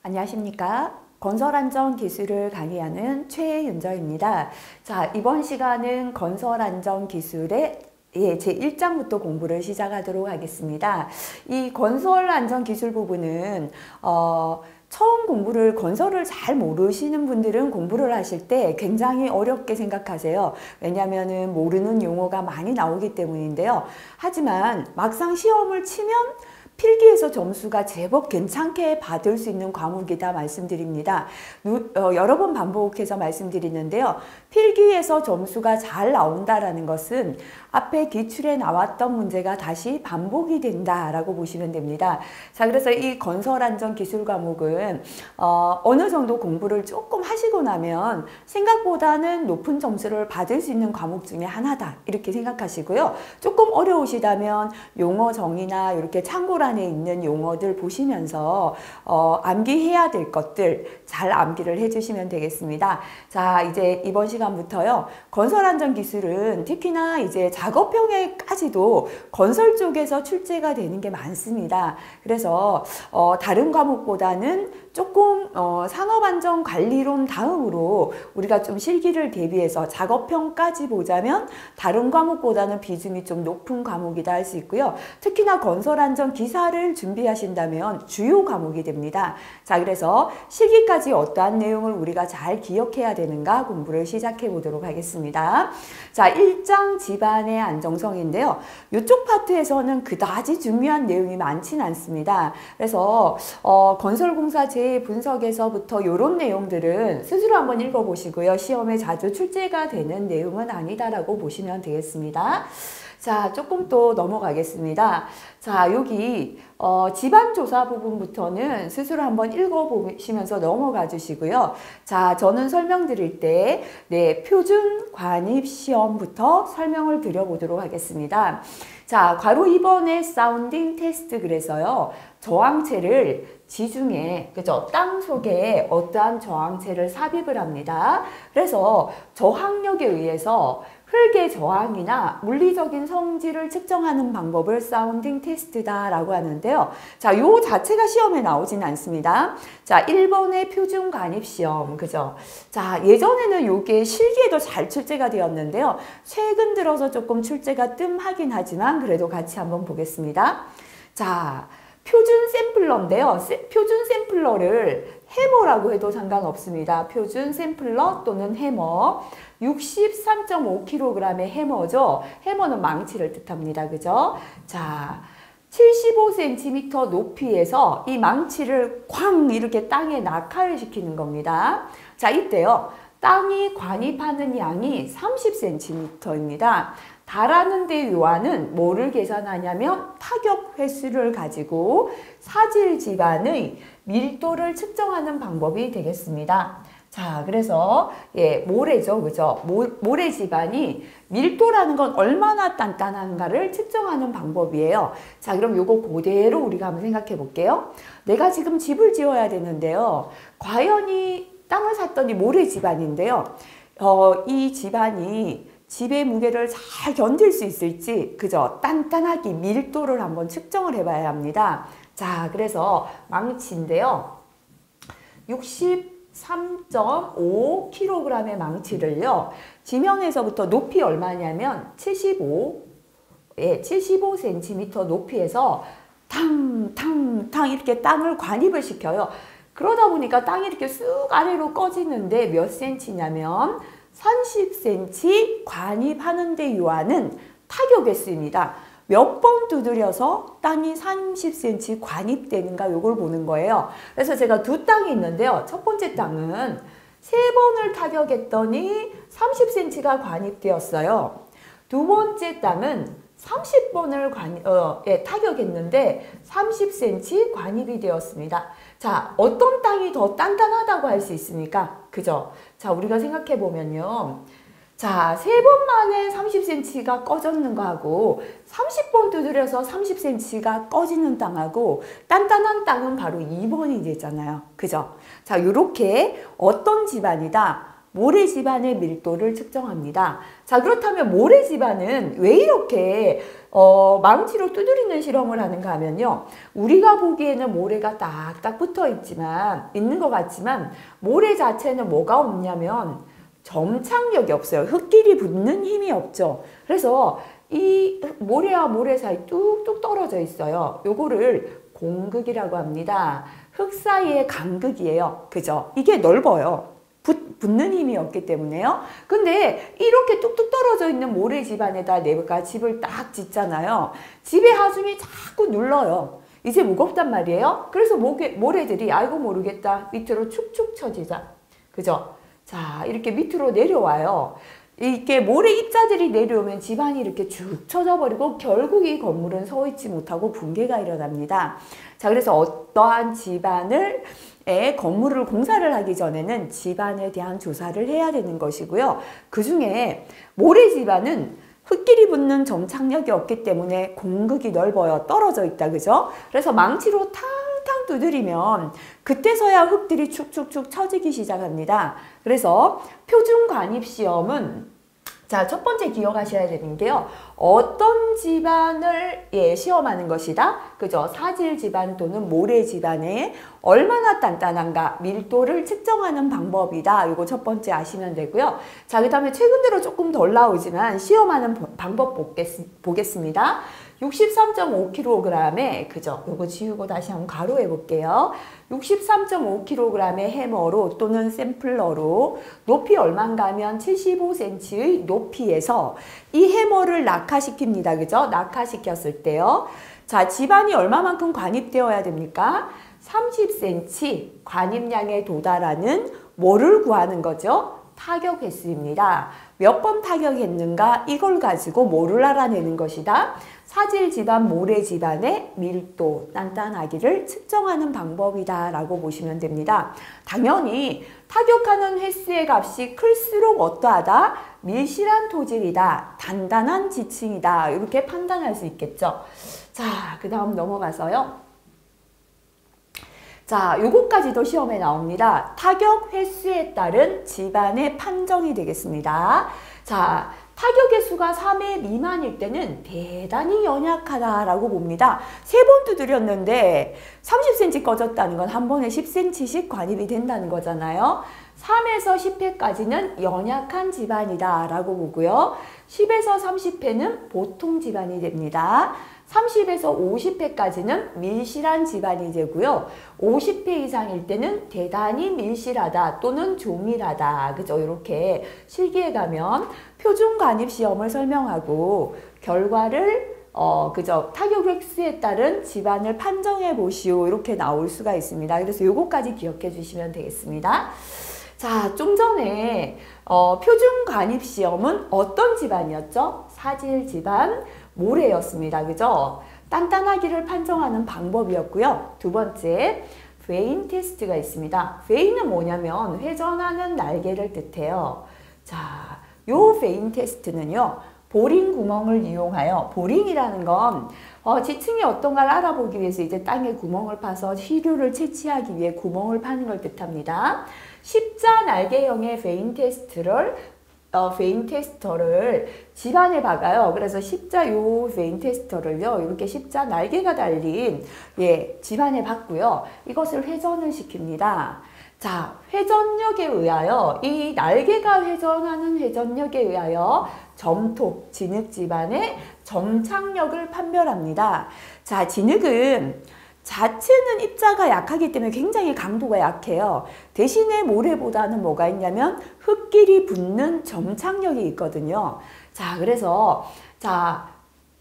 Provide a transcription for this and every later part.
안녕하십니까. 건설안전 기술을 강의하는 최윤정입니다. 자, 이번 시간은 건설안전 기술의 제1장부터 공부를 시작하도록 하겠습니다. 이 건설안전기술 부분은 처음 건설을 잘 모르시는 분들은 공부를 하실 때 굉장히 어렵게 생각하세요. 왜냐하면 모르는 용어가 많이 나오기 때문인데요. 하지만 막상 시험을 치면 필기에서 점수가 제법 괜찮게 받을 수 있는 과목이다 말씀드립니다. 여러 번 반복해서 말씀드리는데요. 필기에서 점수가 잘 나온다라는 것은 앞에 기출에 나왔던 문제가 다시 반복이 된다라고 보시면 됩니다. 자, 그래서 이 건설안전기술 과목은 어느 정도 공부를 조금 하시고 나면 생각보다는 높은 점수를 받을 수 있는 과목 중에 하나다 이렇게 생각하시고요. 조금 어려우시다면 용어 정의나 이렇게 참고란에 있는 용어들 보시면서 암기해야 될 것들 잘 암기를 해주시면 되겠습니다. 자, 이제 이번 시간부터요. 건설안전기술은 특히나 이제 작업형에까지도 건설 쪽에서 출제가 되는 게 많습니다. 그래서 다른 과목보다는 조금 산업안전관리론 다음으로 우리가 좀 실기를 대비해서 작업형까지 보자면 다른 과목보다는 비중이 좀 높은 과목이다 할 수 있고요. 특히나 건설안전기사를 준비하신다면 주요 과목이 됩니다. 자, 그래서 실기까지 어떠한 내용을 우리가 잘 기억해야 되는가 공부를 시작해 보도록 하겠습니다. 자, 1장 집안의 안정성인데요. 이쪽 파트에서는 그다지 중요한 내용이 많지는 않습니다. 그래서 건설공사 재분석에서부터 이런 내용들은 스스로 한번 읽어보시고요. 시험에 자주 출제가 되는 내용은 아니다라고 보시면 되겠습니다. 자, 조금 또 넘어가겠습니다. 자, 여기 집안조사 부분부터는 스스로 한번 읽어보시면서 넘어가 주시고요. 자, 저는 설명드릴 때 표준 관입시험부터 설명을 드려보도록 하겠습니다. 자, 괄호 2번의 사운딩 테스트 그래서요. 저항체를 지중해, 그죠? 땅 속에 어떠한 저항체를 삽입을 합니다. 그래서 저항력에 의해서 흙의 저항이나 물리적인 성질을 측정하는 방법을 사운딩 테스트다라고 하는데요. 자, 요 자체가 시험에 나오진 않습니다. 자, 1번의 표준 관입시험, 그죠? 자, 예전에는 요게 실기에도 잘 출제가 되었는데요. 최근 들어서 조금 출제가 뜸하긴 하지만 그래도 같이 한번 보겠습니다. 자, 표준 샘플러인데요. 표준 샘플러를 해머라고 해도 상관없습니다. 표준 샘플러 또는 해머. 63.5kg의 해머죠. 해머는 망치를 뜻합니다. 그죠? 자, 75cm 높이에서 이 망치를 쾅 이렇게 땅에 낙하를 시키는 겁니다. 자, 이때요. 땅이 관입하는 양이 30cm입니다. 달하는 데 요한은 뭐를 계산하냐면 타격 횟수를 가지고 사질 지반의 밀도를 측정하는 방법이 되겠습니다. 자, 그래서 모래죠, 그죠? 모래 지반이 밀도라는 건 얼마나 단단한가를 측정하는 방법이에요. 자, 그럼 요거 그대로 우리가 한번 생각해 볼게요. 내가 지금 집을 지어야 되는데요. 과연 이 땅을 샀더니 모래 지반인데요. 이 지반이 집의 무게를 잘 견딜 수 있을지, 그죠? 단단하게 밀도를 한번 측정을 해봐야 합니다. 자, 그래서 망치인데요. 63.5kg의 망치를요. 지면에서부터 높이 얼마냐면 75cm 높이에서 탕탕탕 이렇게 땅을 관입을 시켜요. 그러다 보니까 땅이 이렇게 쑥 아래로 꺼지는데 몇 cm냐면 30cm 관입하는 데 요하는 타격 횟수입니다. 몇 번 두드려서 땅이 30cm 관입되는가 요걸 보는 거예요. 그래서 제가 두 땅이 있는데요. 첫 번째 땅은 3번을 타격했더니 30cm가 관입되었어요. 두 번째 땅은 30번을 타격했는데 30cm 관입이 되었습니다. 자, 어떤 땅이 더 단단하다고 할 수 있습니까? 그죠? 자, 우리가 생각해 보면요. 자, 3번 만에 30cm가 꺼졌는 거하고 30번 두드려서 30cm가 꺼지는 땅하고 단단한 땅은 바로 2번이 되잖아요. 그죠? 자, 요렇게 어떤 집안이다. 모래지반의 밀도를 측정합니다. 자, 그렇다면 모래지반은 왜 이렇게 망치로 두드리는 실험을 하는가 하면요. 우리가 보기에는 모래가 딱딱 붙어 있는 것 같지만 모래 자체는 뭐가 없냐면 점착력이 없어요. 흙끼리 붙는 힘이 없죠. 그래서 이 모래와 모래 사이 뚝뚝 떨어져 있어요. 요거를 공극이라고 합니다. 흙 사이의 간극이에요. 그죠? 이게 넓어요. 붙는 힘이 없기 때문에요. 근데 이렇게 뚝뚝 떨어져 있는 모래 집안에다 내가 집을 딱 짓잖아요. 집의 하중이 자꾸 눌러요. 이제 무겁단 말이에요. 그래서 모래들이 아이고 모르겠다. 밑으로 축축 처지자. 그죠? 자, 이렇게 밑으로 내려와요. 이렇게 모래 입자들이 내려오면 집안이 이렇게 쭉 처져버리고 결국 이 건물은 서 있지 못하고 붕괴가 일어납니다. 자, 그래서 어떠한 건물을 공사를 하기 전에는 집안에 대한 조사를 해야 되는 것이고요. 그 중에 모래 집안은 흙끼리 붙는 점착력이 없기 때문에 공극이 넓어요. 떨어져 있다. 그죠? 그래서 망치로 탕탕 두드리면 그때서야 흙들이 축축축 처지기 시작합니다. 그래서 표준 관입 시험은 자, 첫 번째 기억하셔야 되는 게요. 어떤 집안을 시험하는 것이다. 그죠? 사질 집안 또는 모래 집안에 얼마나 단단한가 밀도를 측정하는 방법이다. 이거 첫 번째 아시면 되고요. 자, 그 다음에 최근 들어 조금 덜 나오지만 시험하는 방법 보겠습니다. 63.5kg에 그죠? 요거 지우고 다시 한번 가로해 볼게요. 63.5kg의 해머로 또는 샘플러로 높이 얼마인가 하면 75cm의 높이에서 이 해머를 낙하시킵니다. 그죠? 낙하시켰을 때요. 자, 집안이 얼마만큼 관입되어야 됩니까? 30cm 관입량에 도달하는 뭐를 구하는 거죠? 타격 횟수입니다. 몇 번 타격했는가 이걸 가지고 뭐를 알아내는 것이다. 사질 집안, 모래 집안의 밀도, 단단하기를 측정하는 방법이다 라고 보시면 됩니다. 당연히 타격하는 횟수의 값이 클수록 어떠하다? 밀실한 토질이다. 단단한 지층이다. 이렇게 판단할 수 있겠죠. 자, 그 다음 넘어가서요. 자, 요거까지도 시험에 나옵니다. 타격 횟수에 따른 집안의 판정이 되겠습니다. 자, 타격 횟수가 3회 미만일 때는 대단히 연약하다라고 봅니다. 3번 두드렸는데 30cm 꺼졌다는 건 한 번에 10cm씩 관입이 된다는 거잖아요. 3에서 10회까지는 연약한 집안이다 라고 보고요. 10에서 30회는 보통 집안이 됩니다. 30에서 50회까지는 밀실한 집안이 되고요. 50회 이상일 때는 대단히 밀실하다 또는 조밀하다. 그죠? 이렇게 실기에 가면 표준 관입 시험을 설명하고 결과를 그죠? 타격 횟수에 따른 집안을 판정해 보시오. 이렇게 나올 수가 있습니다. 그래서 요거까지 기억해 주시면 되겠습니다. 자, 좀 전에 표준 관입 시험은 어떤 집안이었죠? 사질 집안, 모래였습니다. 그죠? 단단하기를 판정하는 방법이었고요. 두 번째, 베인 테스트가 있습니다. 베인은 뭐냐면 회전하는 날개를 뜻해요. 자, 요 베인 테스트는요. 보링 구멍을 이용하여, 보링이라는 건 지층이 어떤가를 알아보기 위해서 이제 땅에 구멍을 파서 시료를 채취하기 위해 구멍을 파는 걸 뜻합니다. 십자 날개형의 베인 테스터를 집안에 박아요. 그래서 십자 요 베인 테스터를요. 이렇게 십자 날개가 달린 집안에 박고요. 이것을 회전을 시킵니다. 자, 회전력에 의하여 이 날개가 회전하는 회전력에 의하여 점토, 진흙 집안의 점착력을 판별합니다. 자, 진흙은 자체는 입자가 약하기 때문에 굉장히 강도가 약해요. 대신에 모래보다는 뭐가 있냐면 흙끼리 붙는 점착력이 있거든요. 자, 그래서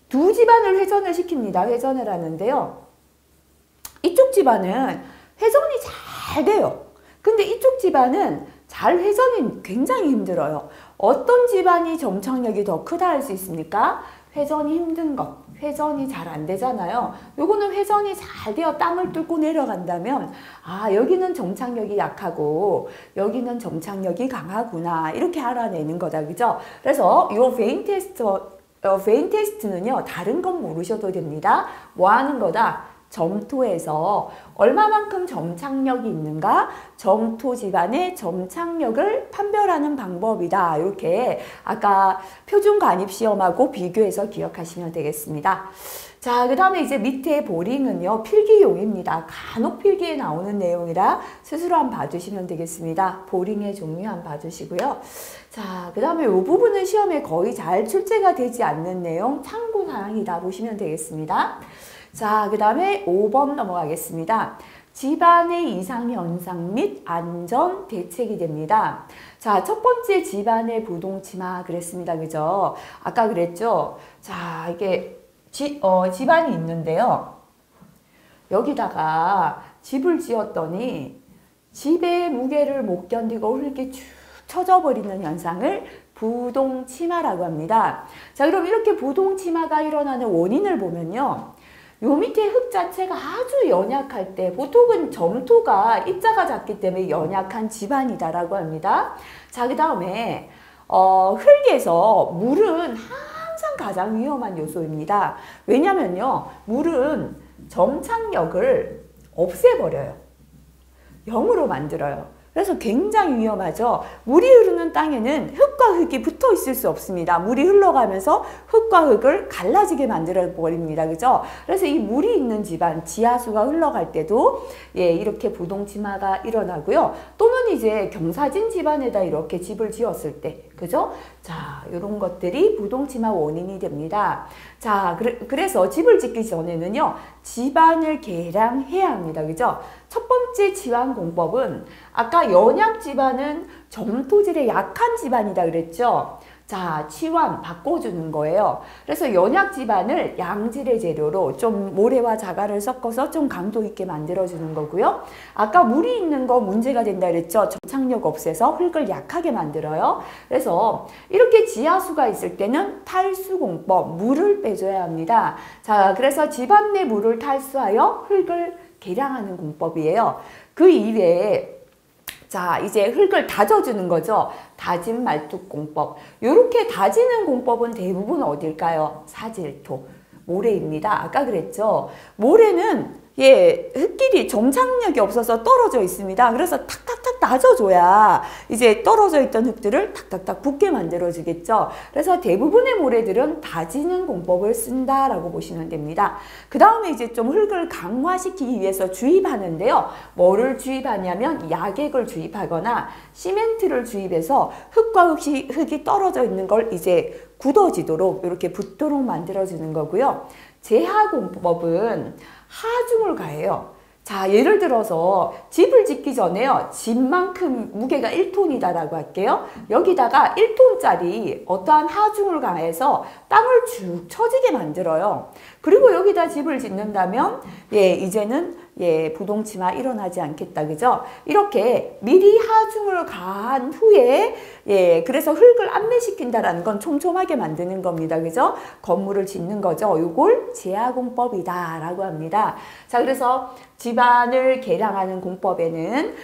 두 집안을 회전을 시킵니다. 회전을 하는데요. 이쪽 집안은 회전이 잘 돼요. 근데 이쪽 집안은 잘 회전이 굉장히 힘들어요. 어떤 집안이 점착력이 더 크다 할 수 있습니까? 회전이 힘든 것, 회전이 잘 안 되잖아요. 요거는 회전이 잘 되어 땅을 뚫고 내려간다면 여기는 점착력이 약하고 여기는 점착력이 강하구나 이렇게 알아내는 거다. 그죠? 그래서 요 베인 테스트는요. 다른 건 모르셔도 됩니다. 뭐 하는 거다? 점토에서 얼마만큼 점착력이 있는가, 점토 집안의 점착력을 판별하는 방법이다. 이렇게 아까 표준관입시험하고 비교해서 기억하시면 되겠습니다. 자, 그 다음에 이제 밑에 보링은요, 필기용입니다. 간혹 필기에 나오는 내용이라 스스로 한번 봐주시면 되겠습니다. 보링의 종류 한번 봐주시고요. 자, 그 다음에 이 부분은 시험에 거의 잘 출제가 되지 않는 내용, 참고사항이다 보시면 되겠습니다. 자, 그 다음에 5번 넘어가겠습니다. 집안의 이상현상 및 안전 대책이 됩니다. 자, 첫 번째 집안의 부동치마 그랬습니다. 그죠? 아까 그랬죠? 자, 이게 집안이 있는데요. 여기다가 집을 지었더니 집의 무게를 못 견디고 흙이 쭉 쳐져버리는 현상을 부동치마라고 합니다. 자, 그럼 이렇게 부동치마가 일어나는 원인을 보면요. 요 밑에 흙 자체가 아주 연약할 때, 보통은 점토가 입자가 작기 때문에 연약한 집안이다라고 합니다. 자, 그 다음에 흙에서 물은 항상 가장 위험한 요소입니다. 왜냐면요, 물은 점착력을 없애버려요. 0으로 만들어요. 그래서 굉장히 위험하죠. 물이 흐르는 땅에는 흙과 흙이 붙어 있을 수 없습니다. 물이 흘러가면서 흙과 흙을 갈라지게 만들어 버립니다. 그죠? 그래서 이 물이 있는 집안, 지하수가 흘러갈 때도 이렇게 부동치마가 일어나고요. 또는 이제 경사진 집안에다 이렇게 집을 지었을 때, 그죠? 자, 이런 것들이 부동치마 원인이 됩니다. 자, 그래서 집을 짓기 전에는요, 집안을 개량해야 합니다. 그죠? 첫 번째 지방 공법은 아까 연약 집안은 점토질에 약한 집안이다 그랬죠? 자, 치환 바꿔주는 거예요. 그래서 연약 집안을 양질의 재료로 좀 모래와 자갈을 섞어서 좀 강도 있게 만들어주는 거고요. 아까 물이 있는 거 문제가 된다 그랬죠? 점착력 없애서 흙을 약하게 만들어요. 그래서 이렇게 지하수가 있을 때는 탈수공법, 물을 빼줘야 합니다. 자, 그래서 집안 내 물을 탈수하여 흙을 개량하는 공법이에요. 그 이외에 자, 이제 흙을 다져주는 거죠. 다진 말뚝 공법. 이렇게 다지는 공법은 대부분 어딜까요? 사질토, 모래입니다. 아까 그랬죠. 모래는 흙끼리 점착력이 없어서 떨어져 있습니다. 그래서 탁탁탁 다져줘야 이제 떨어져 있던 흙들을 탁탁탁 붙게 만들어주겠죠. 그래서 대부분의 모래들은 다지는 공법을 쓴다라고 보시면 됩니다. 그 다음에 이제 좀 흙을 강화시키기 위해서 주입하는데요. 뭐를 주입하냐면 약액을 주입하거나 시멘트를 주입해서 흙과 흙이 떨어져 있는 걸 이제 굳어지도록 이렇게 붙도록 만들어주는 거고요. 제하 공법은 하중을 가해요. 자, 예를 들어서 집을 짓기 전에요. 집만큼 무게가 1톤이다라고 할게요. 여기다가 1톤짜리 어떠한 하중을 가해서 땅을 쭉 쳐지게 만들어요. 그리고 여기다 집을 짓는다면 이제는 부동치마 일어나지 않겠다. 그죠? 이렇게 미리 하중을 가한 후에 그래서 흙을 안매시킨다라는 건 촘촘하게 만드는 겁니다. 그죠? 건물을 짓는 거죠. 이걸 제하공법이다 라고 합니다. 자, 그래서 집안을 개량하는 공법에는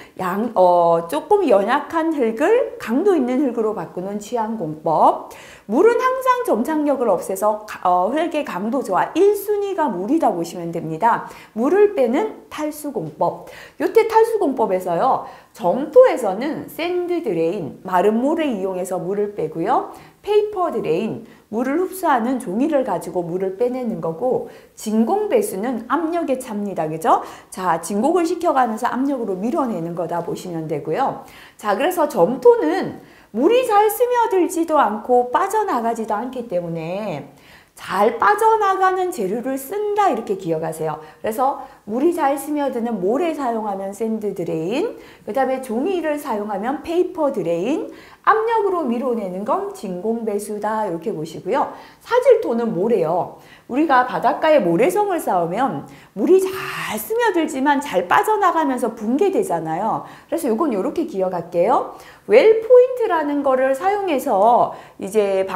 조금 연약한 흙을 강도 있는 흙으로 바꾸는 취향공법, 물은 항상 점착력을 없애서 흙의 강도 조화 1순위가 물이다 보시면 됩니다. 물을 빼는 탈수공법. 요때 탈수공법에서요. 점토에서는 샌드 드레인, 마른 모래 이용해서 물을 빼고요. 페이퍼 드레인, 물을 흡수하는 종이를 가지고 물을 빼내는 거고, 진공 배수는 압력에 찹니다. 그죠? 자, 진공을 시켜가면서 압력으로 밀어내는 거다 보시면 되고요. 자, 그래서 점토는 물이 잘 스며들지도 않고 빠져나가지도 않기 때문에 잘 빠져나가는 재료를 쓴다 이렇게 기억하세요. 그래서 물이 잘 스며드는 모래 사용하면 샌드 드레인, 그 다음에 종이를 사용하면 페이퍼 드레인, 압력으로 밀어내는 건 진공 배수다 이렇게 보시고요. 사질토는 모래요. 우리가 바닷가에 모래성을 쌓으면 물이 잘 스며들지만 잘 빠져나가면서 붕괴되잖아요. 그래서 이건 이렇게 기억할게요. 웰 포인트라는 거를 사용해서 이제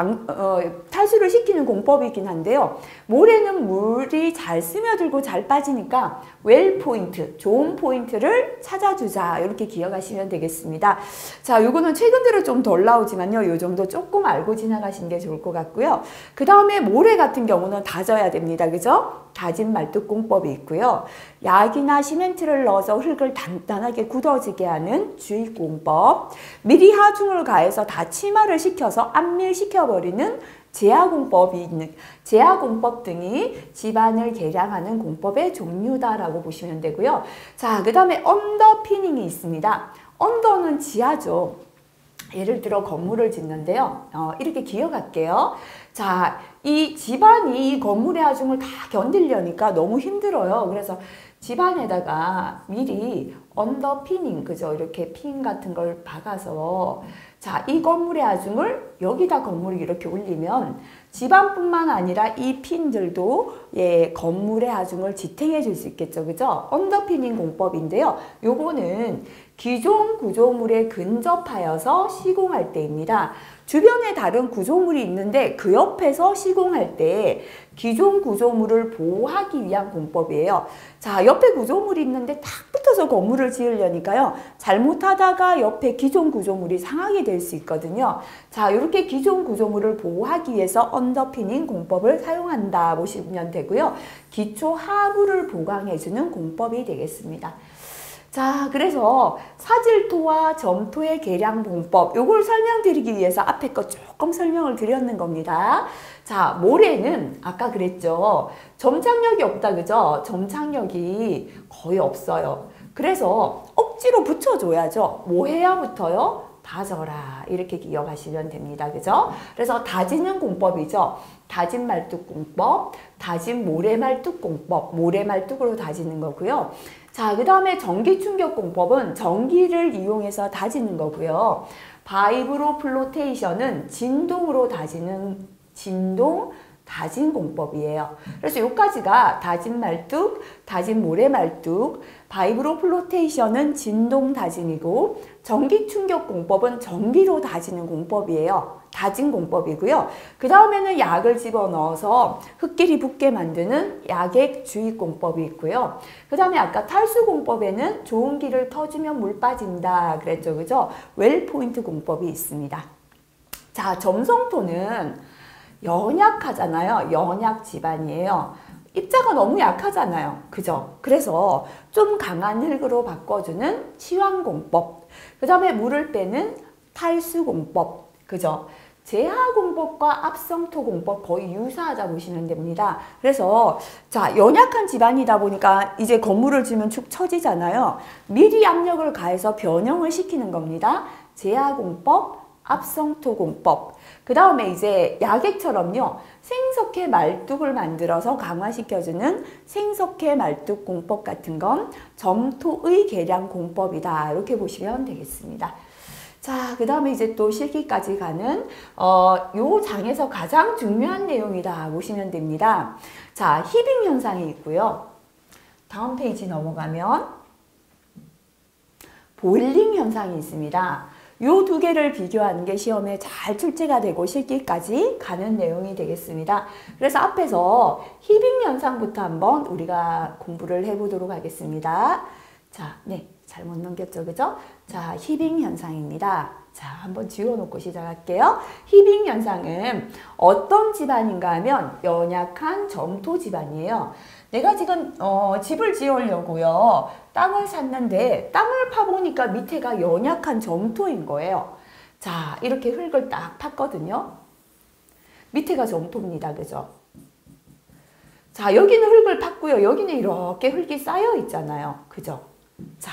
탈수를 시키는 공법이 공법이긴 한데요. 모래는 물이 잘 스며들고 잘 빠지니까 웰 포인트, 좋은 포인트를 찾아주자. 이렇게 기억하시면 되겠습니다. 자, 요거는 최근 들어 좀 덜 나오지만요. 요 정도 조금 알고 지나가시는 게 좋을 것 같고요. 그 다음에 모래 같은 경우는 다져야 됩니다. 그죠? 다진 말뚝공법이 있고요. 약이나 시멘트를 넣어서 흙을 단단하게 굳어지게 하는 주입공법, 미리 하중을 가해서 다 치마를 시켜서 안밀시켜버리는 제하공법 등이 집안을 개량하는 공법의 종류다라고 보시면 되고요. 자, 그 다음에 언더피닝이 있습니다. 언더는 지하죠. 예를 들어 건물을 짓는데요. 이렇게 기억할게요. 자, 이 집안이 이 건물의 하중을 다 견디려니까 너무 힘들어요. 그래서 집안에다가 미리 언더피닝, 그죠? 이렇게 핀 같은 걸 박아서 자, 이 건물의 하중을 여기다 건물을 이렇게 올리면 집안뿐만 아니라 이 핀들도 건물의 하중을 지탱해 줄 수 있겠죠. 그죠? 언더피닝 공법인데요. 요거는 기존 구조물에 근접하여서 시공할 때입니다. 주변에 다른 구조물이 있는데 그 옆에서 시공할 때 기존 구조물을 보호하기 위한 공법이에요. 자, 옆에 구조물이 있는데 딱 붙어서 건물을 지으려니까요. 잘못하다가 옆에 기존 구조물이 상하게 될 수 있거든요. 자, 이렇게 기존 구조물을 보호하기 위해서 언더피닝 공법을 사용한다 보시면 되고요. 기초 하부를 보강해주는 공법이 되겠습니다. 자, 그래서 사질토와 점토의 계량 공법, 요걸 설명드리기 위해서 앞에 거 조금 설명을 드렸는 겁니다. 자, 모래는 아까 그랬죠. 점착력이 없다, 그죠? 점착력이 거의 없어요. 그래서 억지로 붙여줘야죠. 뭐 해야부터요? 다져라. 이렇게 기억하시면 됩니다. 그죠? 그래서 다지는 공법이죠. 다진 말뚝 공법, 다진 모래말뚝 공법, 모래말뚝으로 다지는 거고요. 자, 그 다음에 전기 충격 공법은 전기를 이용해서 다지는 거고요. 바이브로 플로테이션은 진동으로 다지는 다진 공법이에요. 그래서 여기까지가 다진 말뚝, 다진 모래 말뚝, 바이브로 플로테이션은 진동 다짐이고 전기 충격 공법은 전기로 다지는 공법이에요. 다진 공법이고요. 그 다음에는 약을 집어넣어서 흙길이 붙게 만드는 약액 주입 공법이 있고요. 그 다음에 아까 탈수 공법에는 좋은 기를 터주면 물 빠진다 그랬죠. 그죠? 웰 포인트 공법이 있습니다. 자, 점성토는 연약하잖아요. 연약 집안이에요. 입자가 너무 약하잖아요. 그죠? 그래서 좀 강한 흙으로 바꿔주는 치환공법. 그 다음에 물을 빼는 탈수공법. 그죠? 제하공법과 압성토공법 거의 유사하다 보시면 됩니다. 그래서 자, 연약한 집안이다 보니까 이제 건물을 지으면 축 처지잖아요. 미리 압력을 가해서 변형을 시키는 겁니다. 제하공법, 압성토공법. 그 다음에 이제 약액처럼요. 생석회 말뚝을 만들어서 강화시켜주는 생석회 말뚝 공법 같은 건 점토의 계량 공법이다. 이렇게 보시면 되겠습니다. 자, 그 다음에 이제 또 실기까지 가는 요 장에서 가장 중요한 내용이다 보시면 됩니다. 자, 히빙 현상이 있고요. 다음 페이지 넘어가면 보일링 현상이 있습니다. 요 두 개를 비교하는 게 시험에 잘 출제가 되고 실기까지 가는 내용이 되겠습니다. 그래서 앞에서 히빙 현상부터 한번 우리가 공부를 해보도록 하겠습니다. 자, 네, 잘못 넘겼죠, 그죠? 자, 히빙 현상입니다. 자, 한번 지워놓고 시작할게요. 히빙 현상은 어떤 집안인가 하면 연약한 점토 집안이에요. 내가 지금 집을 지으려고요. 땅을 샀는데 땅을 파보니까 밑에가 연약한 점토인 거예요. 자, 이렇게 흙을 딱 팠거든요. 밑에가 점토입니다. 그죠? 자, 여기는 흙을 팠고요. 여기는 이렇게 흙이 쌓여 있잖아요. 그죠? 자,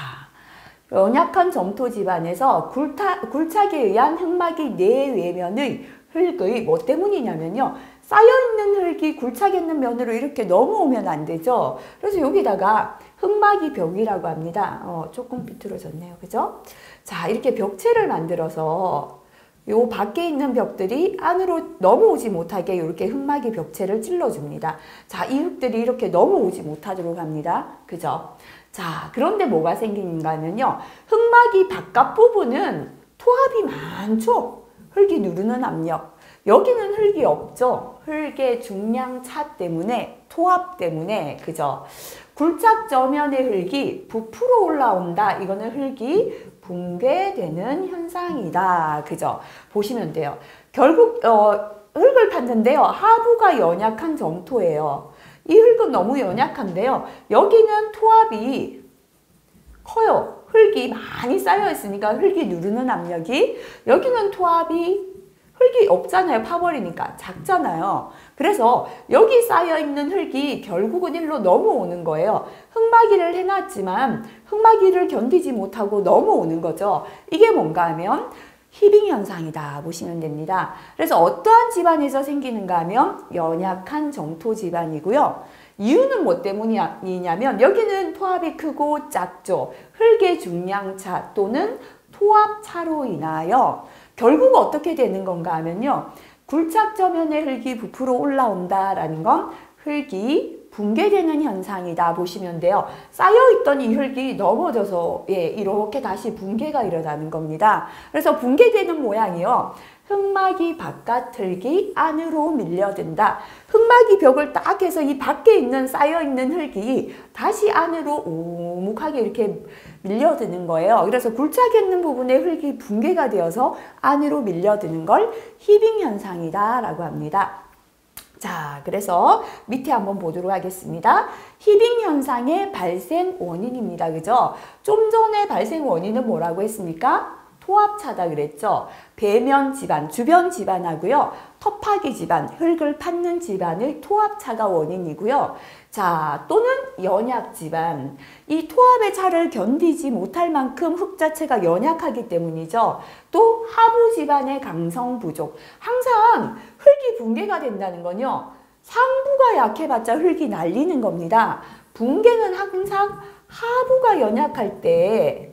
연약한 점토 집안에서 굴착에 의한 흙막이 내외면의 흙의 뭐 때문이냐면요. 쌓여있는 흙이 굴착 있는 면으로 이렇게 넘어오면 안 되죠. 그래서 여기다가 흙막이 벽이라고 합니다. 조금 비틀어졌네요. 그죠? 자, 이렇게 벽체를 만들어서 요 밖에 있는 벽들이 안으로 넘어오지 못하게 이렇게 흙막이 벽체를 찔러줍니다. 자, 이 흙들이 이렇게 넘어오지 못하도록 합니다. 그죠? 자, 그런데 뭐가 생기는가 하면요. 흙막이 바깥 부분은 토합이 많죠? 흙이 누르는 압력. 여기는 흙이 없죠. 흙의 중량차 때문에, 토합 때문에, 그죠? 굴착 저면의 흙이 부풀어 올라온다. 이거는 흙이 붕괴되는 현상이다. 그죠? 보시면 돼요. 결국 흙을 팠는데요. 하부가 연약한 점토예요. 이 흙은 너무 연약한데요. 여기는 토합이 커요. 흙이 많이 쌓여 있으니까 흙이 누르는 압력이, 여기는 토합이 흙이 없잖아요. 파버리니까 작잖아요. 그래서 여기 쌓여있는 흙이 결국은 일로 넘어오는 거예요. 흙막이를 해놨지만 흙막이를 견디지 못하고 넘어오는 거죠. 이게 뭔가 하면 히빙 현상이다 보시면 됩니다. 그래서 어떠한 집안에서 생기는가 하면 연약한 점토 집안이고요. 이유는 뭐 때문이냐면 여기는 토합이 크고 작죠. 흙의 중량차 또는 토합차로 인하여 결국 어떻게 되는 건가 하면요. 굴착 저면의 흙이 부풀어 올라온다라는 건 흙이 붕괴되는 현상이다 보시면 돼요. 쌓여있던 이 흙이 넘어져서 이렇게 다시 붕괴가 일어나는 겁니다. 그래서 붕괴되는 모양이요. 흙막이 바깥 흙이 안으로 밀려든다. 흙막이 벽을 딱 해서 이 밖에 있는 쌓여있는 흙이 다시 안으로 오목하게 이렇게 밀려드는 거예요. 그래서 굴착했는 부분에 흙이 붕괴가 되어서 안으로 밀려드는 걸 히빙 현상이다 라고 합니다. 자, 그래서 밑에 한번 보도록 하겠습니다. 히빙 현상의 발생 원인입니다. 그죠? 좀 전에 발생 원인은 뭐라고 했습니까? 토합차다 그랬죠. 배면 집안, 주변 집안하고요. 텃파기 집안, 흙을 팠는 집안의 토합차가 원인이고요. 자, 또는 연약 집안. 이 토합의 차를 견디지 못할 만큼 흙 자체가 연약하기 때문이죠. 또 하부 집안의 강성 부족. 항상 흙이 붕괴가 된다는 건요. 상부가 약해봤자 흙이 날리는 겁니다. 붕괴는 항상 하부가 연약할 때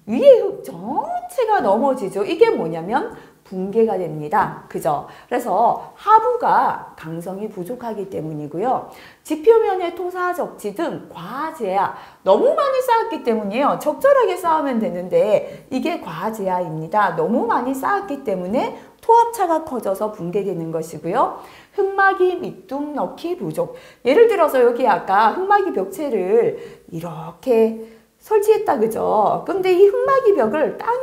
위에 흙 전체가 넘어지죠. 이게 뭐냐면 붕괴가 됩니다. 그죠? 그래서 하부가 강성이 부족하기 때문이고요. 지표면의 토사 적치 등 과제야. 너무 많이 쌓았기 때문이에요. 적절하게 쌓으면 되는데 이게 과제야입니다. 너무 많이 쌓았기 때문에 토합차가 커져서 붕괴되는 것이고요. 흙막이 밑둥 넣기 부족. 예를 들어서 여기 아까 흙막이 벽체를 이렇게 설치했다 그죠? 근데 이 흙막이 벽을 땅에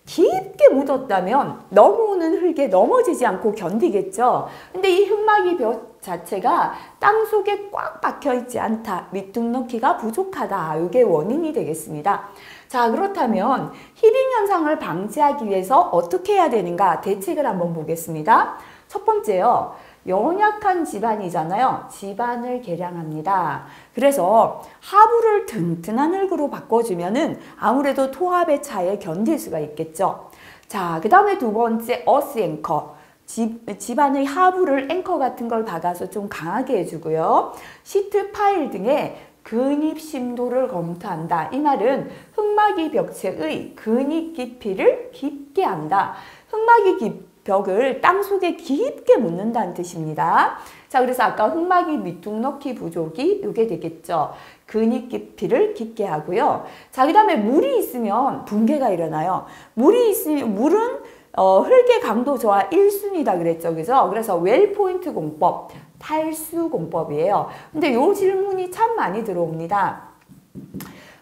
깊게 묻었다면 넘어오는 흙에 넘어지지 않고 견디겠죠? 근데 이 흙막이 벽 자체가 땅속에 꽉 박혀 있지 않다. 밑둥 넣기가 부족하다. 이게 원인이 되겠습니다. 자, 그렇다면 히빙 현상을 방지하기 위해서 어떻게 해야 되는가? 대책을 한번 보겠습니다. 첫 번째요. 연약한 집안이잖아요. 집안을 개량합니다. 그래서 하부를 튼튼한 흙으로 바꿔주면은 아무래도 토합의 차에 견딜 수가 있겠죠. 자, 그 다음에 두 번째 어스 앵커. 집안의 하부를 앵커 같은 걸 박아서 좀 강하게 해주고요. 시트 파일 등의 근입 심도를 검토한다. 이 말은 흙막이 벽체의 근입 깊이를 깊게 한다. 흙막이 벽을 땅속에 깊게 묻는다는 뜻입니다. 자, 그래서 아까 흙막이 밑둥 넣기 부족이 이게 되겠죠. 근입 깊이를 깊게 하고요. 자, 그 다음에 물이 있으면 붕괴가 일어나요. 물이 있으면 물은 흙의 강도 저하 1순위다 그랬죠. 그죠? 그래서 웰포인트 공법, 탈수 공법이에요. 근데 이 질문이 참 많이 들어옵니다.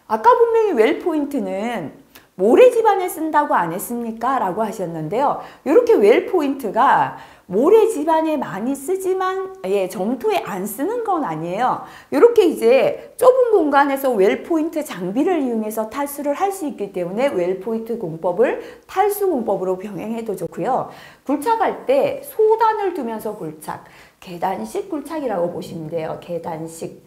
아까 분명히 웰포인트는 모래 집안에 쓴다고 안 했습니까? 라고 하셨는데요. 이렇게 웰포인트가 모래 집안에 많이 쓰지만 점토에 안 쓰는 건 아니에요. 이렇게 이제 좁은 공간에서 웰포인트 장비를 이용해서 탈수를 할 수 있기 때문에 웰포인트 공법을 탈수 공법으로 병행해도 좋고요. 굴착할 때 소단을 두면서 굴착, 계단식 굴착이라고 보시면 돼요. 계단식.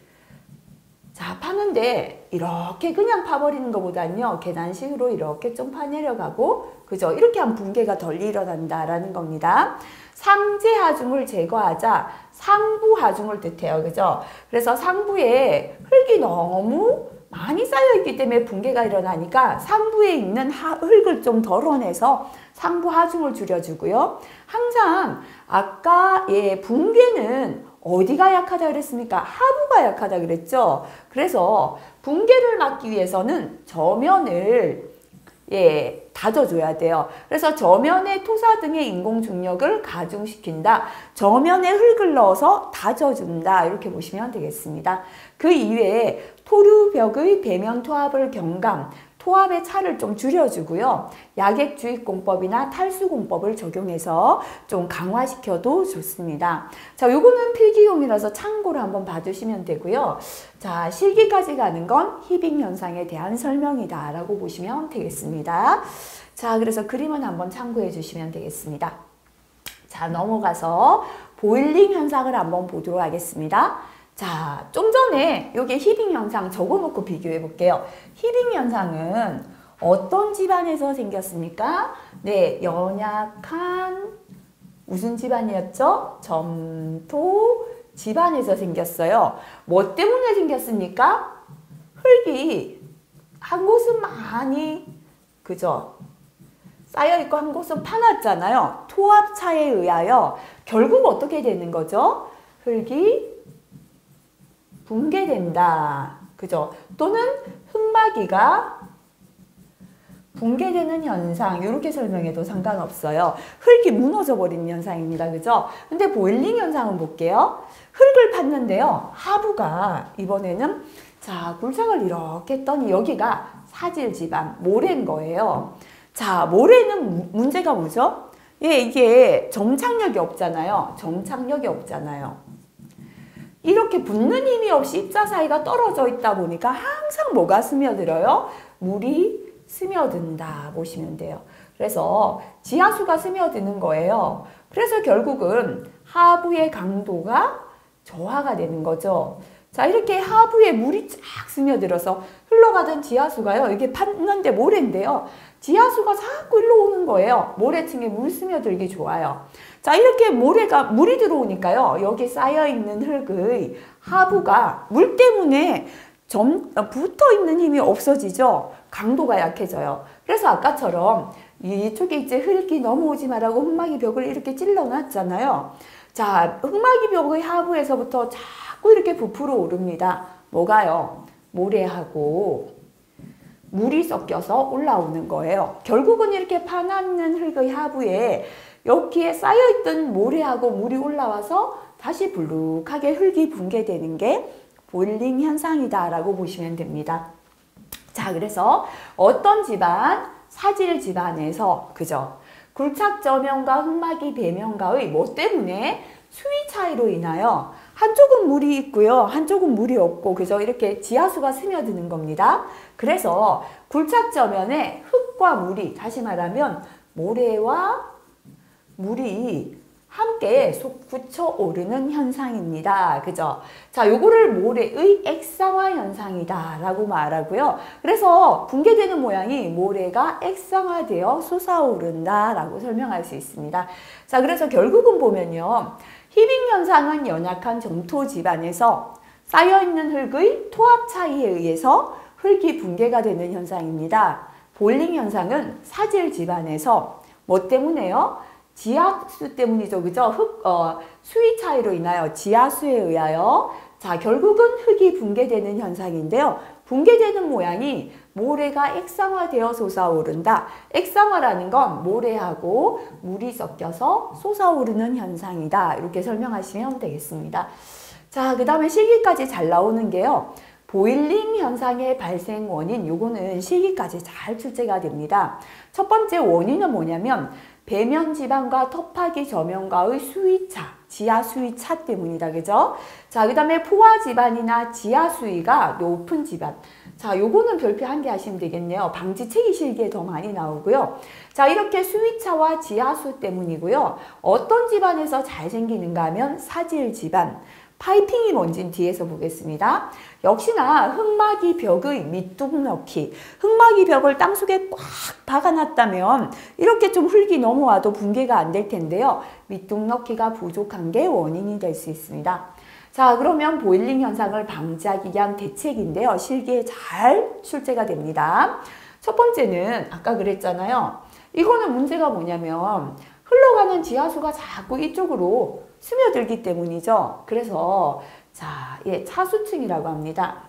자, 파는데 이렇게 그냥 파버리는 것보다는요. 계단식으로 이렇게 좀 파내려가고 그죠? 이렇게 하면 붕괴가 덜 일어난다라는 겁니다. 상재 하중을 제거하자 상부 하중을 뜻해요. 그죠? 그래서 상부에 흙이 너무 많이 쌓여있기 때문에 붕괴가 일어나니까 상부에 있는 흙을 좀 덜어내서 상부 하중을 줄여주고요. 항상 아까 붕괴는 어디가 약하다 그랬습니까? 하부가 약하다 그랬죠? 그래서 붕괴를 막기 위해서는 저면을 다져줘야 돼요. 그래서 저면에 토사 등의 인공 중력을 가중시킨다. 저면에 흙을 넣어서 다져준다. 이렇게 보시면 되겠습니다. 그 이외에 토류벽의 배면 토합을 경감, 토합의 차를 좀 줄여주고요. 약액주입공법이나 탈수공법을 적용해서 좀 강화시켜도 좋습니다. 자, 요거는 필기용이라서 참고로 한번 봐주시면 되고요. 자, 실기까지 가는 건 히빙 현상에 대한 설명이다 라고 보시면 되겠습니다. 자, 그래서 그림은 한번 참고해 주시면 되겠습니다. 자, 넘어가서 보일링 현상을 한번 보도록 하겠습니다. 자, 좀 전에 여기 히빙 현상 적어놓고 비교해 볼게요. 히빙 현상은 어떤 집안에서 생겼습니까? 네, 연약한 무슨 집안이었죠? 점토 집안에서 생겼어요. 뭐 때문에 생겼습니까? 흙이 한 곳은 많이, 그죠? 쌓여있고 한 곳은 파놨잖아요. 토합차에 의하여 결국 어떻게 되는 거죠? 흙이 붕괴된다. 그죠? 또는 흙막이가 붕괴되는 현상, 이렇게 설명해도 상관없어요. 흙이 무너져 버리는 현상입니다. 그죠? 근데 보일링 현상은 볼게요. 흙을 팠는데요. 하부가 이번에는 자, 굴착을 이렇게 했더니 여기가 사질 지방, 모래인 거예요. 자, 모래는 문제가 뭐죠? 이게 정착력이 없잖아요. 정착력이 없잖아요. 이렇게 붙는 힘이 없이 입자 사이가 떨어져 있다 보니까 항상 뭐가 스며들어요? 물이 스며든다 보시면 돼요. 그래서 지하수가 스며드는 거예요. 그래서 결국은 하부의 강도가 저하가 되는 거죠. 자, 이렇게 하부에 물이 쫙 스며들어서 흘러가던 지하수가요. 이게 팠는데 모래인데요. 지하수가 자꾸 일로 오는 거예요. 모래층에 물 스며들기 좋아요. 자, 이렇게 물이 들어오니까요. 여기 쌓여있는 흙의 하부가 물 때문에 붙어 있는 힘이 없어지죠. 강도가 약해져요. 그래서 아까처럼 이쪽에 이제 흙이 넘어오지 말라고 흙막이 벽을 이렇게 찔러 놨잖아요. 자, 흙막이 벽의 하부에서부터 자꾸 이렇게 부풀어 오릅니다. 뭐가요? 모래하고 물이 섞여서 올라오는 거예요. 결국은 이렇게 파놨는 흙의 하부에 여기에 쌓여있던 모래하고 물이 올라와서 다시 불룩하게 흙이 붕괴되는 게 보일링 현상이다 라고 보시면 됩니다. 자, 그래서 어떤 집안? 사질 집안에서, 그죠? 굴착 저면과 흙막이 배면과의 뭐 때문에 수위 차이로 인하여 한쪽은 물이 있고요. 한쪽은 물이 없고, 그죠? 이렇게 지하수가 스며드는 겁니다. 그래서 굴착 저면에 흙과 물이, 다시 말하면 모래와 물이 함께 솟구쳐 오르는 현상입니다. 그죠? 자, 요거를 모래의 액상화 현상이다 라고 말하고요. 그래서 붕괴되는 모양이 모래가 액상화되어 솟아오른다 라고 설명할 수 있습니다. 자, 그래서 결국은 보면요. 히빙 현상은 연약한 점토 집안에서 쌓여있는 흙의 토합 차이에 의해서 흙이 붕괴가 되는 현상입니다. 보일링 현상은 사질 집안에서 뭐 때문에요? 지하수 때문이죠. 그죠? 수위 차이로 인하여 지하수에 의하여 자, 결국은 흙이 붕괴되는 현상인데요. 붕괴되는 모양이 모래가 액상화되어 솟아오른다. 액상화라는 건 모래하고 물이 섞여서 솟아오르는 현상이다. 이렇게 설명하시면 되겠습니다. 자, 그 다음에 실기까지 잘 나오는 게요. 보일링 현상의 발생 원인, 요거는 실기까지 잘 출제가 됩니다. 첫 번째 원인은 뭐냐면 배면 지방과 톱하기 저면과의 수위차, 지하 수위차 때문이다. 그죠? 자, 그 다음에 포화 지반이나 지하 수위가 높은 지반. 자, 요거는 별표 한 개 하시면 되겠네요. 방지책이 실기에 더 많이 나오고요. 자, 이렇게 수위차와 지하수 때문이고요. 어떤 집안에서 잘 생기는가 하면 사질 집안. 파이핑이 뭔지는 뒤에서 보겠습니다. 역시나 흙막이 벽의 밑둥 넣기. 흙막이 벽을 땅속에 꽉 박아놨다면 이렇게 좀 흙이 넘어와도 붕괴가 안 될 텐데요. 밑둥 넣기가 부족한 게 원인이 될 수 있습니다. 자, 그러면 보일링 현상을 방지하기 위한 대책인데요. 실기에 잘 출제가 됩니다. 첫 번째는 아까 그랬잖아요. 이거는 문제가 뭐냐면 흘러가는 지하수가 자꾸 이쪽으로 스며들기 때문이죠. 그래서 자, 차수층이라고 합니다.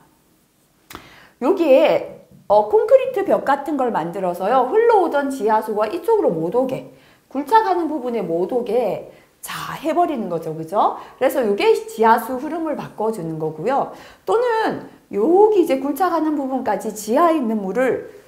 여기에 콘크리트 벽 같은 걸 만들어서요. 흘러오던 지하수가 이쪽으로 못 오게, 굴착하는 부분에 못 오게 자 해버리는 거죠. 그죠? 그래서 이게 지하수 흐름을 바꿔주는 거고요. 또는 여기 이제 굴착하는 부분까지 지하에 있는 물을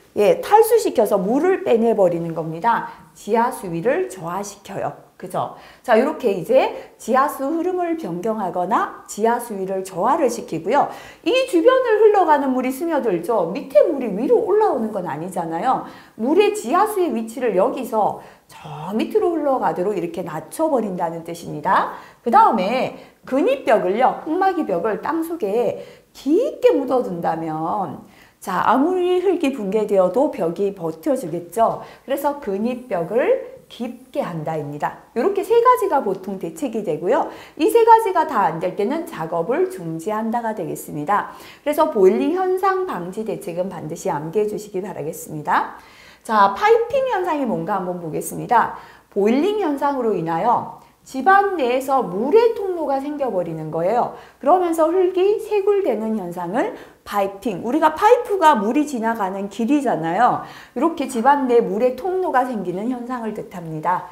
탈수시켜서 물을 빼내버리는 겁니다. 지하수위를 저하시켜요. 그죠? 자, 이렇게 이제 지하수 흐름을 변경하거나 지하수위를 저하를 시키고요. 이 주변을 흘러가는 물이 스며들죠. 밑에 물이 위로 올라오는 건 아니잖아요. 물의 지하수의 위치를 여기서 저 밑으로 흘러가도록 이렇게 낮춰버린다는 뜻입니다. 그 다음에 근입벽을요, 흙막이 벽을 땅속에 깊게 묻어둔다면 자, 아무리 흙이 붕괴되어도 벽이 버텨주겠죠. 그래서 근입벽을 깊게 한다입니다. 이렇게 세 가지가 보통 대책이 되고요. 이 세 가지가 다 안 될 때는 작업을 중지한다가 되겠습니다. 그래서 보일링 현상 방지 대책은 반드시 암기해 주시기 바라겠습니다. 자, 파이핑 현상이 뭔가 한번 보겠습니다. 보일링 현상으로 인하여 집안 내에서 물의 통로가 생겨버리는 거예요. 그러면서 흙이 세굴되는 현상을 파이핑, 우리가 파이프가 물이 지나가는 길이잖아요. 이렇게 집안 내 물의 통로가 생기는 현상을 뜻합니다.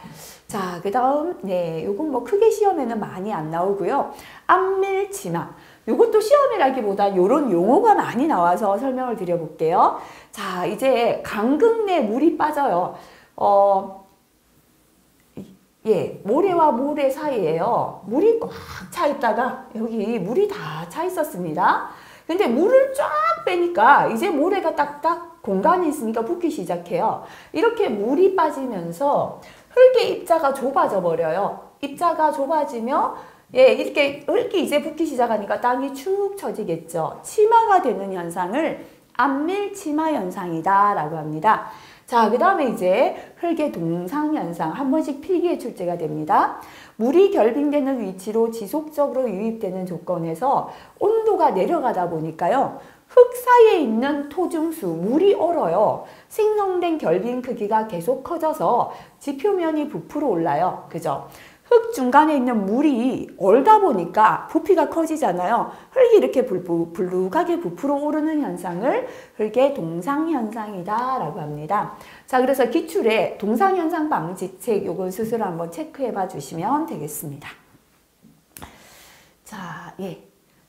자, 그 다음 요건 뭐 크게 시험에는 많이 안 나오고요. 안밀치마, 요것도 시험이라기보다 요런 용어가 많이 나와서 설명을 드려볼게요. 자, 이제 강극 내 물이 빠져요. 모래와 모래 사이에요. 물이 꽉 차 있다가 여기 물이 다 차 있었습니다. 근데 물을 쫙 빼니까 이제 모래가 딱딱 공간이 있으니까 붓기 시작해요. 이렇게 물이 빠지면서 흙의 입자가 좁아져 버려요. 입자가 좁아지며 이렇게 흙이 이제 붓기 시작하니까 땅이 축 처지겠죠. 치마가 되는 현상을 안밀치마 현상이다 라고 합니다. 자, 그 다음에 이제 흙의 동상현상, 한 번씩 필기에 출제가 됩니다. 물이 결빙되는 위치로 지속적으로 유입되는 조건에서 온도가 내려가다 보니까요. 흙 사이에 있는 토중수, 물이 얼어요. 생성된 결빙 크기가 계속 커져서 지표면이 부풀어 올라요. 그죠? 흙 중간에 있는 물이 얼다 보니까 부피가 커지잖아요. 흙이 이렇게 불룩하게 부풀어 오르는 현상을 흙의 동상현상이다 라고 합니다. 자, 그래서 기출에 동상현상 방지책 요건 스스로 한번 체크해 봐 주시면 되겠습니다. 자,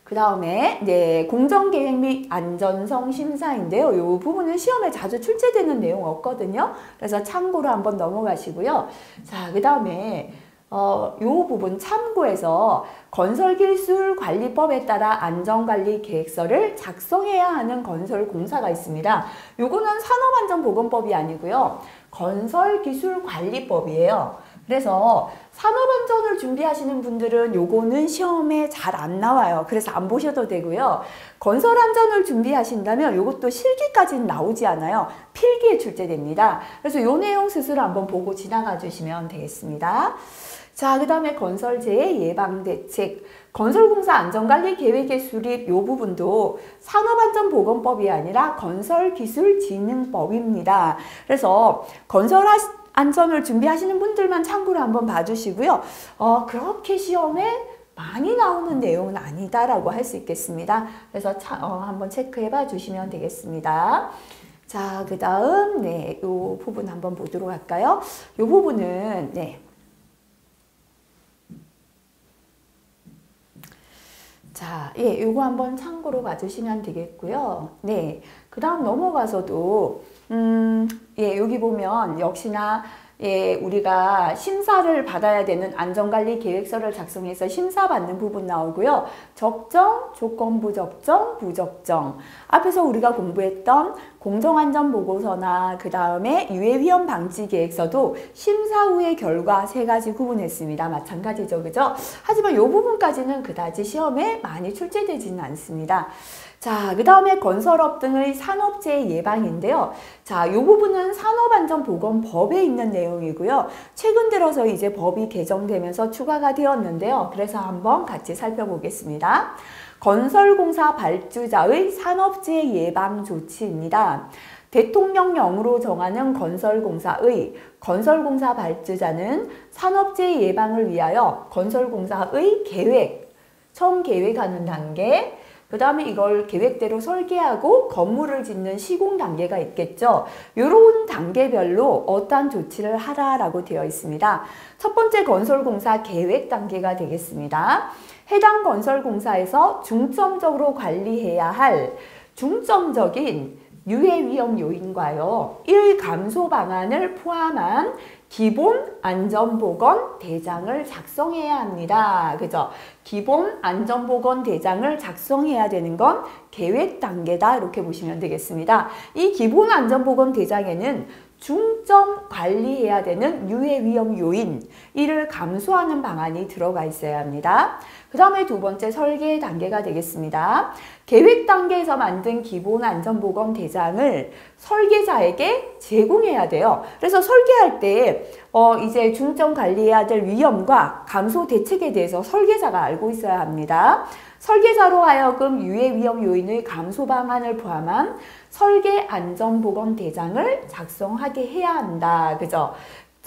그 다음에 공정계획 및 안전성 심사인데요. 이 부분은 시험에 자주 출제되는 내용 없거든요. 그래서 참고로 한번 넘어가시고요. 자, 그 다음에 요 부분 참고해서 건설기술관리법에 따라 안전관리계획서를 작성해야 하는 건설공사가 있습니다. 요거는 산업안전보건법이 아니고요. 건설기술관리법이에요. 그래서 산업안전을 준비하시는 분들은 요거는 시험에 잘 안 나와요. 그래서 안 보셔도 되고요. 건설안전을 준비하신다면 요것도 실기까지는 나오지 않아요. 필기에 출제됩니다. 그래서 요 내용 스스로 한번 보고 지나가 주시면 되겠습니다. 자, 그 다음에 건설재해 예방대책, 건설공사 안전관리 계획의 수립 요 부분도 산업안전보건법이 아니라 건설기술진흥법입니다. 그래서 건설안전을 준비하시는 분들만 참고로 한번 봐주시고요. 그렇게 시험에 많이 나오는 내용은 아니다라고 할 수 있겠습니다. 그래서 한번 체크해 봐 주시면 되겠습니다. 자, 그 다음 요 부분 한번 보도록 할까요? 요 부분은 자, 요거 한번 참고로 봐주시면 되겠고요. 그 다음 넘어가서도, 여기 보면 역시나, 우리가 심사를 받아야 되는 안전관리 계획서를 작성해서 심사받는 부분 나오고요. 적정, 조건부 적정, 부적정. 앞에서 우리가 공부했던 공정안전보고서나 그 다음에 유해위험 방지 계획서도 심사 후의 결과 세 가지 구분했습니다. 마찬가지죠. 그죠? 하지만 이 부분까지는 그다지 시험에 많이 출제되지는 않습니다. 자, 그 다음에 건설업 등의 산업재해 예방인데요. 자, 이 부분은 산업안전보건법에 있는 내용이고요. 최근 들어서 이제 법이 개정되면서 추가가 되었는데요. 그래서 한번 같이 살펴보겠습니다. 건설공사 발주자의 산업재해 예방 조치입니다. 대통령령으로 정하는 건설공사 발주자는 산업재해 예방을 위하여 건설공사의 계획, 처음 계획하는 단계, 그 다음에 이걸 계획대로 설계하고 건물을 짓는 시공 단계가 있겠죠. 이런 단계별로 어떠한 조치를 하라라고 되어 있습니다. 첫 번째 건설공사 계획 단계가 되겠습니다. 해당 건설공사에서 중점적으로 관리해야 할 중점적인 유해 위험 요인과요, 일 감소 방안을 포함한 기본 안전보건 대장을 작성해야 합니다. 그죠? 기본 안전보건 대장을 작성해야 되는 건 계획 단계다. 이렇게 보시면 되겠습니다. 이 기본 안전보건 대장에는 중점 관리해야 되는 유해 위험 요인, 이를 감소하는 방안이 들어가 있어야 합니다. 그 다음에 두 번째 설계 단계가 되겠습니다. 계획 단계에서 만든 기본 안전보건 대장을 설계자에게 제공해야 돼요. 그래서 설계할 때 이제 중점 관리해야 될 위험과 감소 대책에 대해서 설계자가 알고 있어야 합니다. 설계자로 하여금 유해 위험 요인의 감소 방안을 포함한 설계 안전보건 대장을 작성하게 해야 한다. 그죠?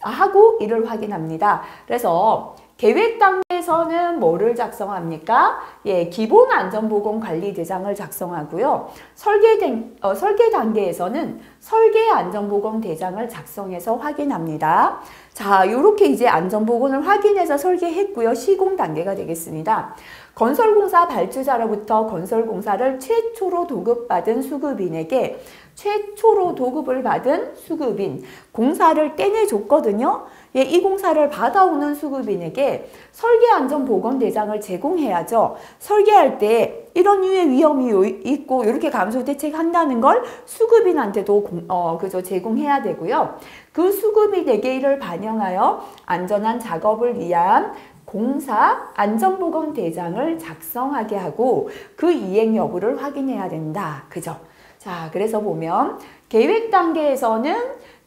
하고 이를 확인합니다. 그래서 계획 단계에서는 뭐를 작성합니까? 예, 기본 안전보건 관리 대장을 작성하고요. 설계 단계에서는 설계 안전보건 대장을 작성해서 확인합니다. 자, 이렇게 이제 안전보건을 확인해서 설계했고요. 시공 단계가 되겠습니다. 건설공사 발주자로부터 건설공사를 최초로 도급받은 수급인에게 최초로 도급을 받은 수급인, 공사를 떼내줬거든요. 예, 이 공사를 받아오는 수급인에게 설계안전보건대장을 제공해야죠. 설계할 때 이런 유해 위험이 있고 이렇게 감소 대책한다는 걸 수급인한테도 그죠, 제공해야 되고요. 그 수급인에게 이를 반영하여 안전한 작업을 위한 공사 안전보건 대장을 작성하게 하고 그 이행 여부를 확인해야 된다. 그죠? 자, 그래서 보면 계획 단계에서는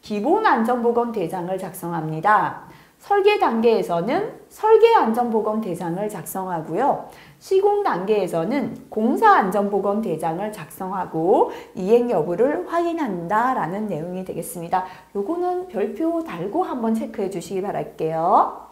기본 안전보건 대장을 작성합니다. 설계 단계에서는 설계 안전보건 대장을 작성하고요. 시공 단계에서는 공사 안전보건 대장을 작성하고 이행 여부를 확인한다라는 내용이 되겠습니다. 요거는 별표 달고 한번 체크해 주시기 바랄게요.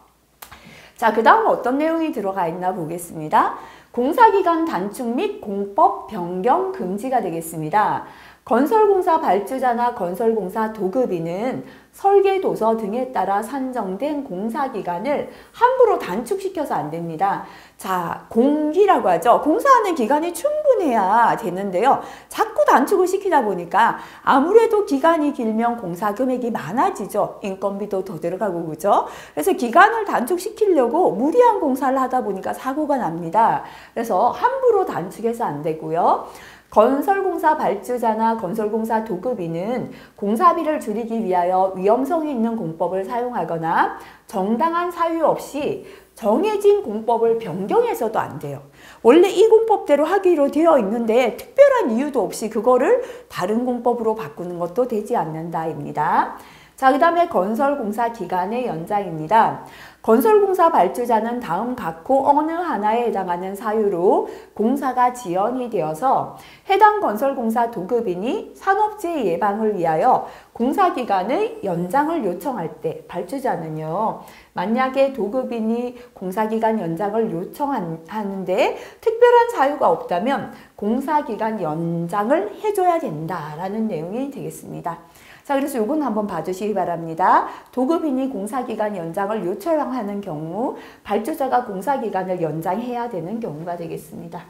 자, 그 다음 어떤 내용이 들어가 있나 보겠습니다. 공사기간 단축 및 공법 변경 금지가 되겠습니다. 건설공사 발주자나 건설공사 도급인은 설계도서 등에 따라 산정된 공사기간을 함부로 단축시켜서 안 됩니다. 자, 공기라고 하죠. 공사하는 기간이 충분해야 되는데요. 자꾸 단축을 시키다 보니까 아무래도 기간이 길면 공사 금액이 많아지죠. 인건비도 더 들어가고 그죠? 그래서 기간을 단축시키려고 무리한 공사를 하다 보니까 사고가 납니다. 그래서 함부로 단축해서 안 되고요. 건설공사 발주자나 건설공사 도급인은 공사비를 줄이기 위하여 위험성이 있는 공법을 사용하거나 정당한 사유 없이 정해진 공법을 변경해서도 안 돼요. 원래 이 공법대로 하기로 되어 있는데 특별한 이유도 없이 그거를 다른 공법으로 바꾸는 것도 되지 않는다입니다. 자, 그 다음에 건설공사 기간의 연장입니다. 건설공사 발주자는 다음 각호 어느 하나에 해당하는 사유로 공사가 지연이 되어서 해당 건설공사 도급인이 산업재해 예방을 위하여 공사기간의 연장을 요청할 때 발주자는요, 만약에 도급인이 공사기간 연장을 요청하는데 특별한 사유가 없다면 공사기간 연장을 해줘야 된다라는 내용이 되겠습니다. 자, 그래서 요건 한번 봐주시기 바랍니다. 도급인이 공사기간 연장을 요청하는 경우 발주자가 공사기간을 연장해야 되는 경우가 되겠습니다.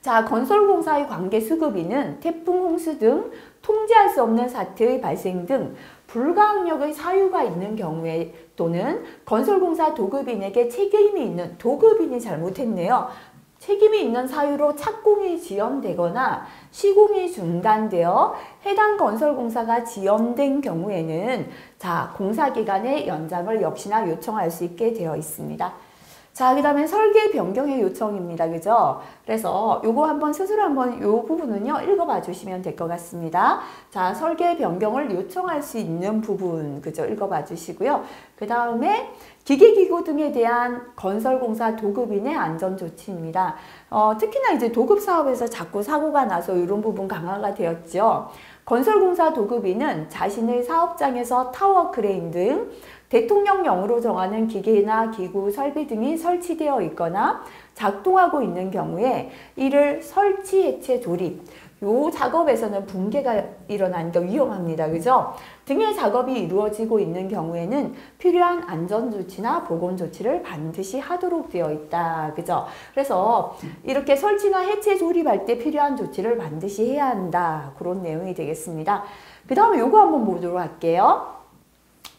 자, 건설공사의 관계 수급인은 태풍, 홍수 등 통제할 수 없는 사태의 발생 등 불가항력의 사유가 있는 경우에 또는 건설공사 도급인에게 책임이 있는, 도급인이 잘못했네요. 책임이 있는 사유로 착공이 지연되거나 시공이 중단되어 해당 건설공사가 지연된 경우에는 자, 공사기간의 연장을 역시나 요청할 수 있게 되어 있습니다. 자, 그 다음에 설계 변경의 요청입니다. 그죠? 그래서 요거 한번 스스로 한번 요 부분은요, 읽어봐 주시면 될 것 같습니다. 자, 설계 변경을 요청할 수 있는 부분, 그죠? 읽어봐 주시고요. 그 다음에 기계기구 등에 대한 건설공사 도급인의 안전조치입니다. 특히나 이제 도급 사업에서 자꾸 사고가 나서 이런 부분 강화가 되었죠. 건설공사 도급인은 자신의 사업장에서 타워 크레인 등 대통령령으로 정하는 기계나 기구, 설비 등이 설치되어 있거나 작동하고 있는 경우에 이를 설치, 해체, 조립 요 작업에서는 붕괴가 일어나니까 위험합니다. 그죠? 등의 작업이 이루어지고 있는 경우에는 필요한 안전조치나 보건조치를 반드시 하도록 되어 있다. 그죠? 그래서 이렇게 설치나 해체, 조립할 때 필요한 조치를 반드시 해야 한다. 그런 내용이 되겠습니다. 그 다음에 요거 한번 보도록 할게요.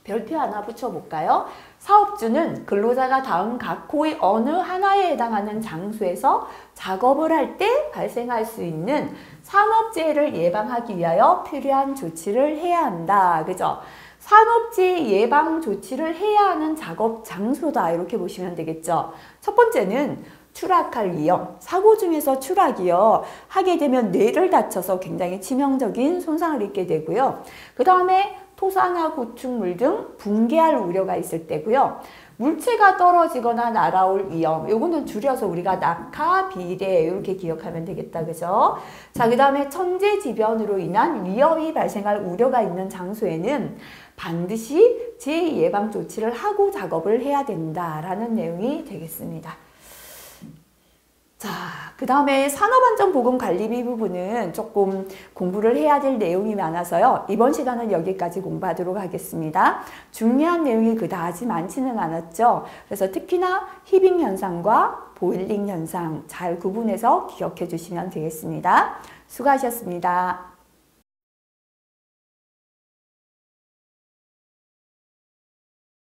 별표 하나 붙여볼까요? 사업주는 근로자가 다음 각 호의 어느 하나에 해당하는 장소에서 작업을 할 때 발생할 수 있는 산업재해를 예방하기 위하여 필요한 조치를 해야 한다. 그죠? 산업재해 예방 조치를 해야 하는 작업 장소다. 이렇게 보시면 되겠죠. 첫 번째는 추락할 위험, 사고 중에서 추락이요. 하게 되면 뇌를 다쳐서 굉장히 치명적인 손상을 입게 되고요. 그 다음에 토사나 구축물 등 붕괴할 우려가 있을 때고요. 물체가 떨어지거나 날아올 위험, 요거는 줄여서 우리가 낙하, 비례 이렇게 기억하면 되겠다. 그죠? 자, 그 다음에 천재지변으로 인한 위험이 발생할 우려가 있는 장소에는 반드시 재예방 조치를 하고 작업을 해야 된다라는 내용이 되겠습니다. 자, 그 다음에 산업안전보건관리비 부분은 조금 공부를 해야 될 내용이 많아서요. 이번 시간은 여기까지 공부하도록 하겠습니다. 중요한 내용이 그다지 많지는 않았죠. 그래서 특히나 히빙 현상과 보일링 현상 잘 구분해서 기억해 주시면 되겠습니다. 수고하셨습니다.